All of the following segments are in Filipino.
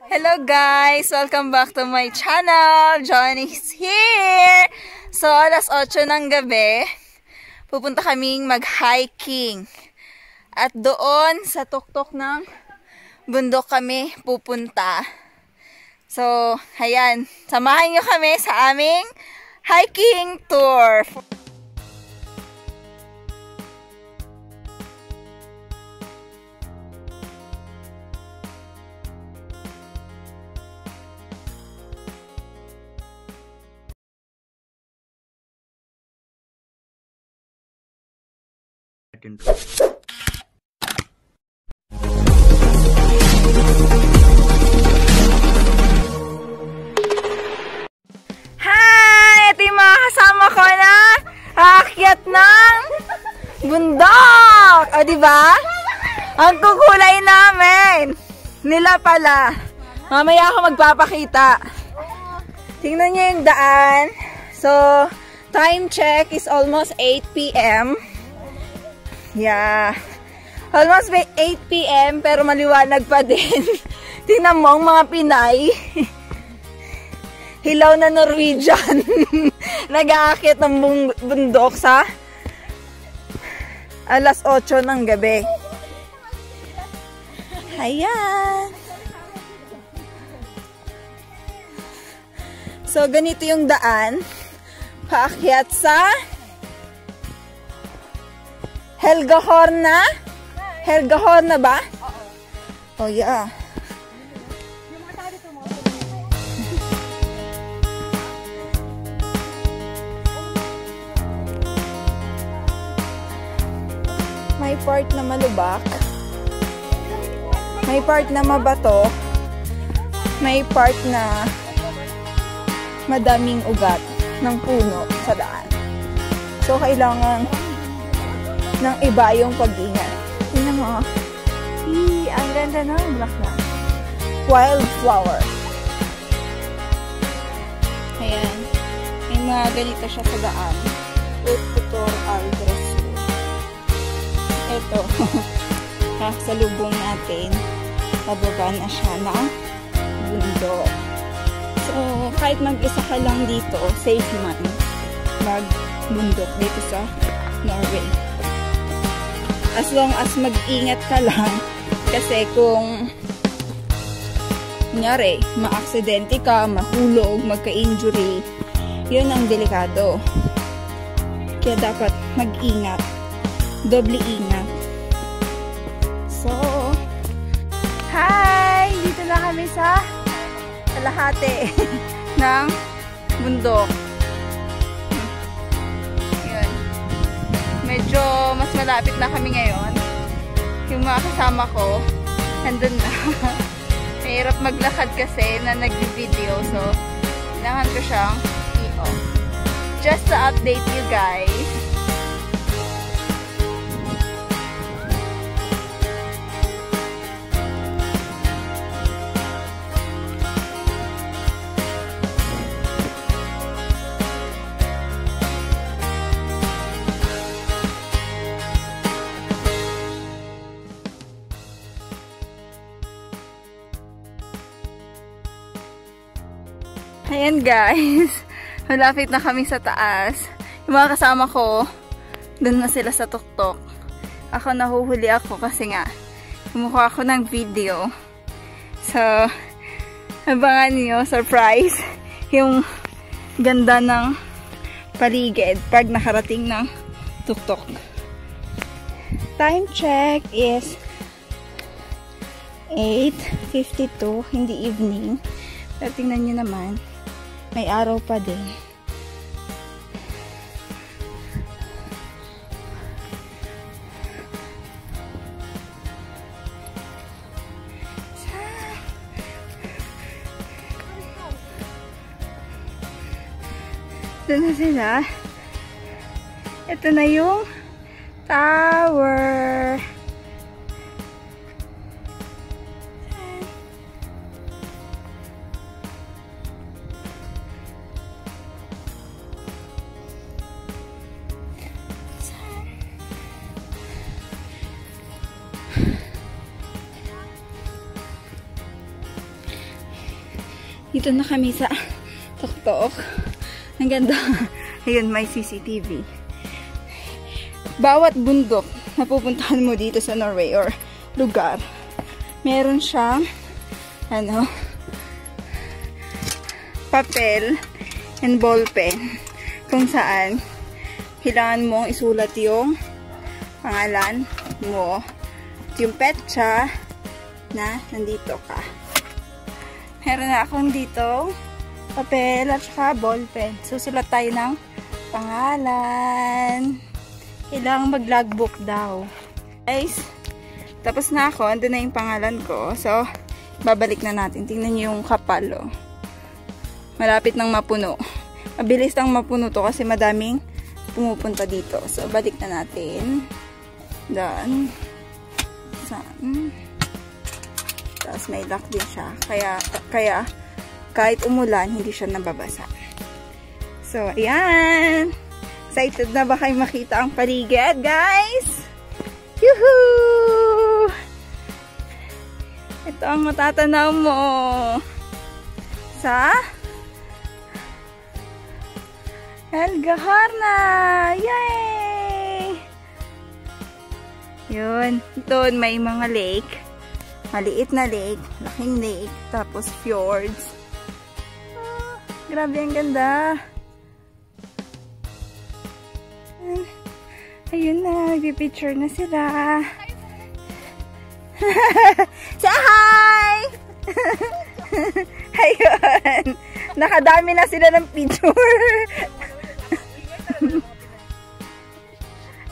Hello guys! Welcome back to my channel! Johnny is here! So, alas 8 ng gabi, pupunta kaming mag-hiking. At doon sa tuktok ng bundok kami pupunta. So, ayan. Samahan nyo kami sa aming hiking tour. Hi! Ito yung mga kasama ko na aakyat ng bundok! O, diba? Ang kukulay namin! Nila pala. Mamaya ako magpapakita. Tingnan nyo yung daan. So, time check is almost 8 p.m. Yeah. Almost 8 p.m. pero maliwanag pa din. Tingnan mo ang mga Pinay. Hilaw na Norwegian. Nag-aakit ng bundok sa alas 8 ng gabi. Ayan. So, ganito yung daan. Paakyat sa Helgahorna? Helgahorna ba? Oo. Oh, yeah. May part na malubak. May part na mabato. May part na madaming ugat ng puno sa daan. So, kailangan ng iba yung pag-ingat. Tingnan mo. Ang ganda ng bulaklak. Wildflower. Ayan. May mga ganito siya sa daan. Tutor Aldres. Ito. Sa lubong natin. Pababa na siya ng bundok. So, kahit mag-isa ka lang dito, safe man mag-bundok dito sa Norway. As long as mag-ingat ka lang, kasi kung kunyari, ma-aksidente ka, mahulog, magka-injury, yun ang delikado. Kaya dapat mag-ingat. Doble ingat. So, hi! Dito na kami sa kalahati ng bundok. Medyo mas malapit na kami ngayon. Yung mga kasama ko, nandun na. Mahirap maglakad kasi na nag-video. So, kailangan ko siyang i-off. Just to update you guys. Ayan guys, malapit na kami sa taas. Yung mga kasama ko, dun na sila sa tuktok. Ako nahuhuli ako kasi nga, kumuha ako ng video. So, abangan niyo, surprise, yung ganda ng paligid pag nakarating ng tuktok. Time check is 8:52, hindi evening. Pero tingnan nyo naman, may araw pa din. Doon na sila. Ito na yung tower. Dito na kami sa tuktok. Ang ganda. Ayun, may CCTV. Bawat bundok na pupuntahan mo dito sa Norway or lugar, meron siyang papel and ballpen kung saan kailangan mong isulat yung pangalan mo, yung petsa na nandito ka. Meron na akong dito papel at saka ballpen. Susulat tayo ng pangalan. Kailangan mag-logbook daw. Guys, tapos na ako. Andun na yung pangalan ko. So, babalik na natin. Tingnan nyo yung kapal, oh. Malapit nang mapuno. Mabilis nang mapuno to kasi madaming pumupunta dito. So, balik na natin. Doon. Saan? Tapos may lock din siya. Kaya kahit umulan, hindi siya nababasa. So, ayan. Excited na ba kayo makita ang paligid, guys? Yuhuu! Ito ang matatanaw mo sa Helgaharna! Yay! Yun. Doon may mga lake. Maliit na lake. Laking lake. Tapos fjords. Ah, grabe ang ganda. Ayun na, nagpipicture na sila. Say hi! Ayun. Nakadami na sila ng picture.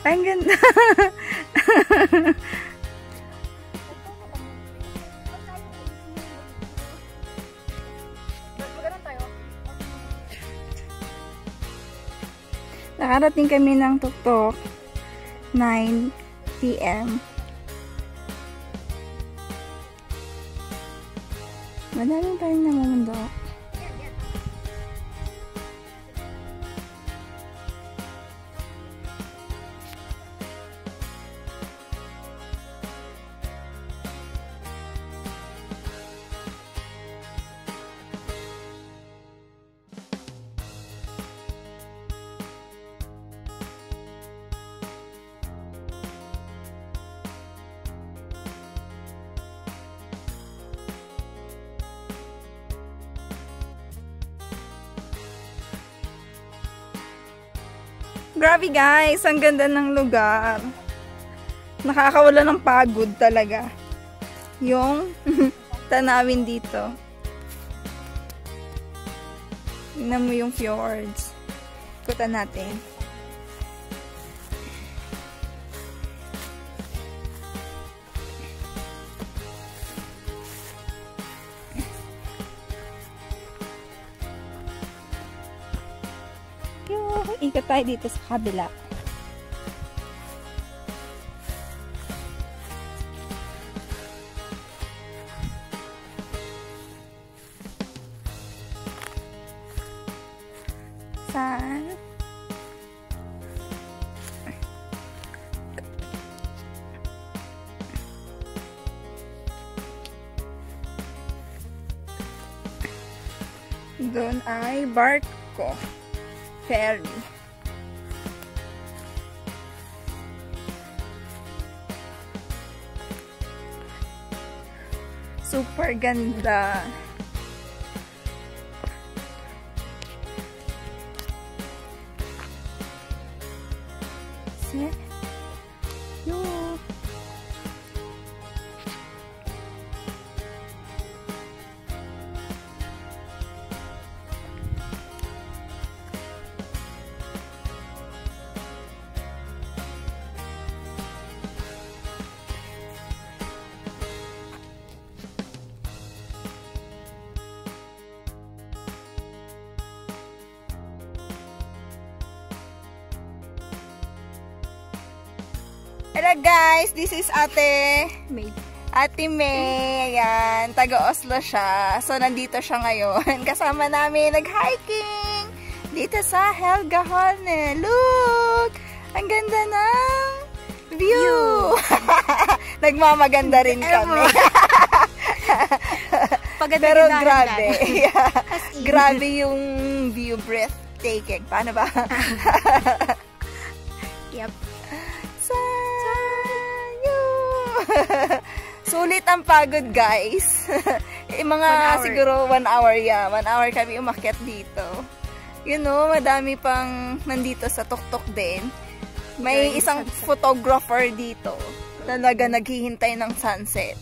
Ang ganda. Nakarating kami ng tuktok 9 PM. Madaming tayong namumundok. Grabe guys, ang ganda ng lugar. Nakakawala ng pagod talaga. Yung tanawin dito. Tingnan mo yung fjords. Ikutan natin. Ikot tayo dito sa kabila. Saan? Doon ay barko. Ferry. Super ganda. See? Yo. Hello guys, this is Ate May. Ate May, ayan, taga Oslo siya. So nandito siya ngayon. Kasama namin nag-hiking dito sa Helgaharna. Look! Ang ganda ng view! Nagmamaganda rin kami. Pero grabe. Yeah. Grabe yung view, breathtaking. Paano ba? Yep. Sanyo! Sulit ang pagod, guys. Mga siguro 1 hour, yeah. 1 hour kami umakyat dito. You know, madami pang nandito sa tuktok din. May isang photographer dito. Talaga naghihintay ng sunset.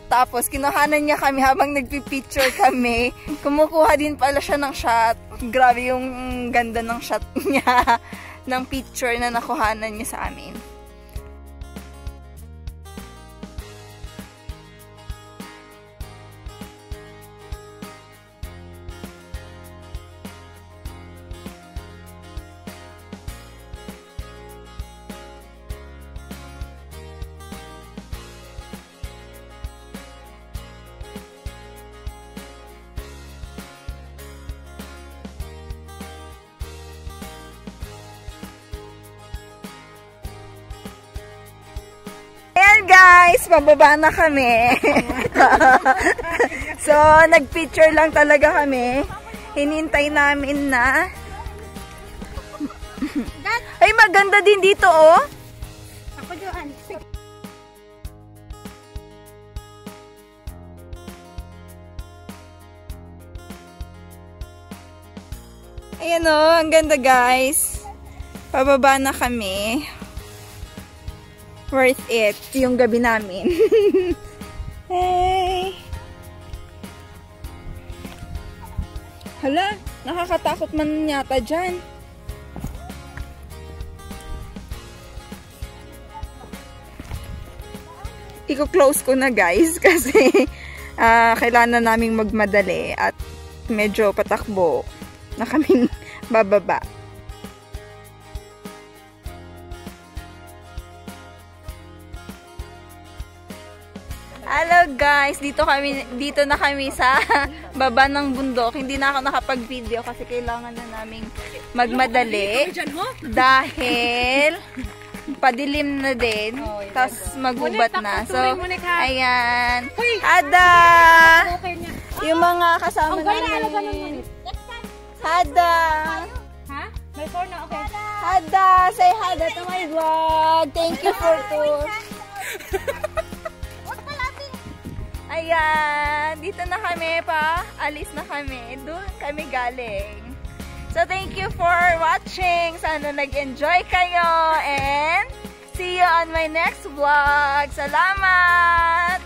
Tapos, kinuhanan niya kami habang nagpipicture kami. Kumukuha din pala siya ng shot. Grabe yung ganda ng shot niya. Ng picture na nakuhanan niya sa amin. Ayan guys, pababa na kami. So, nagpicture lang talaga kami. Hinintay namin na. Ay, maganda din dito, oh. Ako doon. Ayan, oh, ang ganda guys. Pababa na kami. Worth it yung gabi namin. Hey! Hala, nakakatakot man yata dyan. Iko-close ko na guys kasi kailangan na naming magmadali at medyo patakbo na kaming bababa. Hello guys, dito na kami sa baba ng bundok. Hindi na ako nakapag-video kasi kailangan na naming magmadali dahil padilim na din. Tapos magubat na. So, ayan. Hada! Yung mga kasama namin. Hada! Ha? May phone na, okay. Hada! Say Hada to my vlog. Thank you for tour. Ayan, dito na kami pa. Alis na kami. Doon kami galing. So, thank you for watching. Sana nag-enjoy kayo. And see you on my next vlog. Salamat!